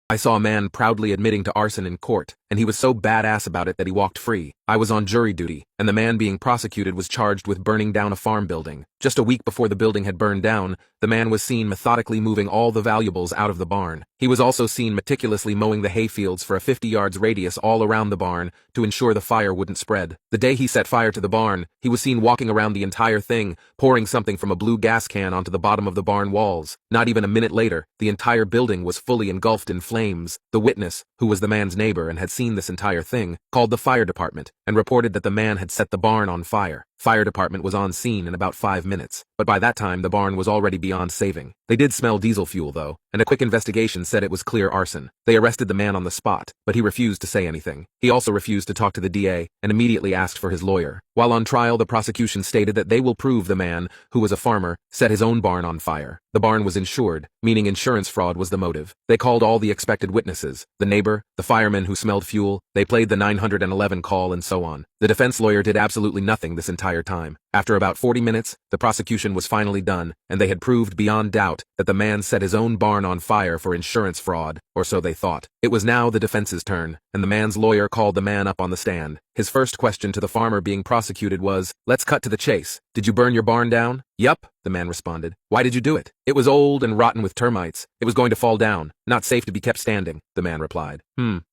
I saw a man proudly admitting to arson in court, and he was so badass about it that he walked free. I was on jury duty, and the man being prosecuted was charged with burning down a farm building. Just a week before the building had burned down, the man was seen methodically moving all the valuables out of the barn. He was also seen meticulously mowing the hayfields for a 50 yards radius all around the barn to ensure the fire wouldn't spread. The day he set fire to the barn, he was seen walking around the entire thing, pouring something from a blue gas can onto the bottom of the barn walls. Not even a minute later, the entire building was fully engulfed in flames. The witness, who was the man's neighbor and had seen this entire thing, called the fire department and reported that the man had set the barn on fire. Fire department was on scene in about 5 minutes, but by that time the barn was already beyond saving. They did smell diesel fuel though, and a quick investigation said it was clear arson. They arrested the man on the spot, but he refused to say anything. He also refused to talk to the DA and immediately asked for his lawyer. While on trial, the prosecution stated that they will prove the man, who was a farmer, set his own barn on fire. The barn was insured, meaning insurance fraud was the motive. They called all the expected witnesses, the neighbor, the fireman who smelled fuel, they played the 911 call and so on. The defense lawyer did absolutely nothing this entire time. After about 40 minutes, the prosecution was finally done, and they had proved beyond doubt that the man set his own barn on fire for insurance fraud, or so they thought. It was now the defense's turn, and the man's lawyer called the man up on the stand. His first question to the farmer being prosecuted was, "Let's cut to the chase. Did you burn your barn down?" "Yup," the man responded. "Why did you do it?" "It was old and rotten with termites. It was going to fall down. Not safe to be kept standing," the man replied.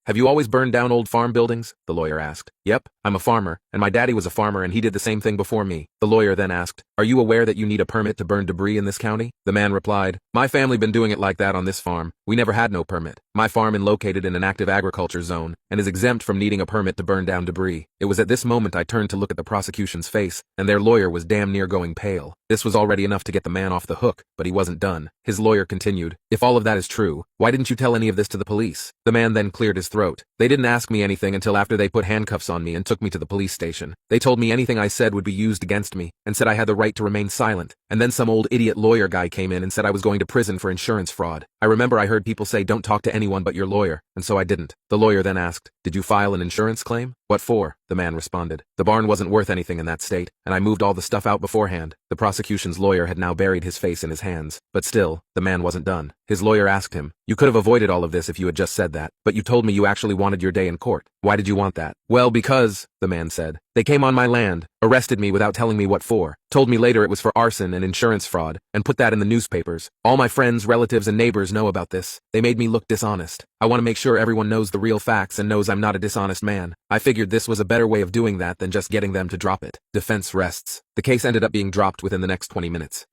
Have you always burned down old farm buildings?" the lawyer asked. "Yep, I'm a farmer, and my daddy was a farmer and he did the same thing before me." The lawyer then asked, "Are you aware that you need a permit to burn debris in this county?" The man replied, "My family been doing it like that on this farm. We never had no permit. My farm is located in an active agriculture zone and is exempt from needing a permit to burn down debris." It was at this moment I turned to look at the prosecution's face, and their lawyer was damn near going pale. This was already enough to get the man off the hook, but he wasn't done. His lawyer continued, "If all of that is true, why didn't you tell any of this to the police?" The man then cleared his throat. "They didn't ask me anything until after they put handcuffs on me and took me to the police station. They told me anything I said would be used against me, and said I had the right to remain silent. And then some old idiot lawyer guy came in and said I was going to prison for insurance fraud. I remember I heard people say don't talk to anyone but your lawyer, and so I didn't." The lawyer then asked, "Did you file an insurance claim?" "What for?" the man responded. "The barn wasn't worth anything in that state, and I moved all the stuff out beforehand." The prosecution's lawyer had now buried his face in his hands, but still, the man wasn't done. His lawyer asked him, "You could have avoided all of this if you had just said that, but you told me you actually wanted your day in court. Why did you want that?" "Well, because," the man said, "they came on my land, arrested me without telling me what for, told me later it was for arson and insurance fraud, and put that in the newspapers. All my friends, relatives, and neighbors know about this. They made me look dishonest. I want to make sure everyone knows the real facts and knows I'm not a dishonest man. I figured this was a better way of doing that than just getting them to drop it." Defense rests. The case ended up being dropped within the next 20 minutes.